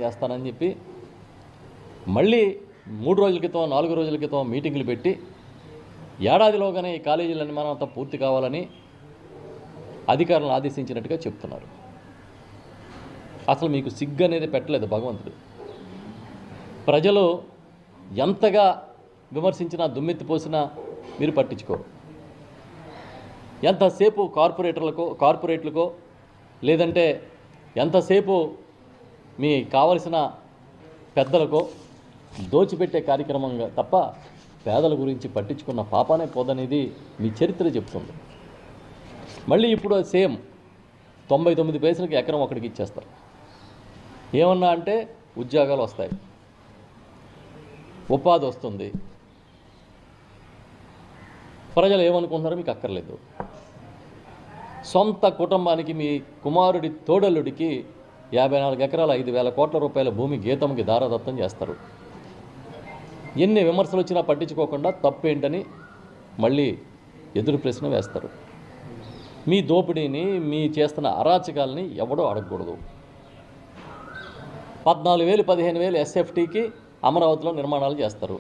చేస్తానని చెప్పి మళ్ళీ 3 రోజుల క్రితం 4 రోజుల క్రితం మీటింగులు పెట్టి ఏడాదిలోగానే ఈ కాలేజీల నిర్మాణం అంతా పూర్తి కావాలని అధికారులను ఆదేశించినట్టుగా చెప్తున్నారు. అసలు మీకు సిగ్గు అనేది పెట్టలేదు భగవంతుడు. ప్రజలు ఎంతగా విమర్శించినా దుమ్మెత్తిపోసినా మీరు పట్టించుకోరు. ఎంతసేపు కార్పొరేట్లకో లేదంటే ఎంతసేపు మీ కావలసిన పెద్దలకో దోచిపెట్టే కార్యక్రమంగా తప్ప పేదల గురించి పట్టించుకున్న పాపానే పోదనేది మీ చరిత్ర చెప్తుంది. మళ్ళీ ఇప్పుడు సేమ్ 99 పైసలకి ఎకరం ఒకటికి ఇచ్చేస్తారు. ఏమన్నా అంటే ఉద్యోగాలు వస్తాయి, ఉపాధి వస్తుంది, ప్రజలు ఏమనుకుంటున్నారో మీకు అక్కర్లేదు. సొంత కుటుంబానికి మీ కుమారుడి తోడల్లుడికి 54 ఎకరాల 5,000 కోట్ల రూపాయల భూమి గీతంకి దారాదత్తం చేస్తారు. ఎన్ని విమర్శలు వచ్చినా పట్టించుకోకుండా తప్పేంటని మళ్ళీ ఎదురు ప్రశ్న వేస్తారు. మీ దోపిడీని, మీ చేస్తున్న అరాచకాలని ఎవడో అడగకూడదు. 14,000 15,000 ఎస్ఎఫ్టీకి అమరావతిలో నిర్మాణాలు చేస్తారు.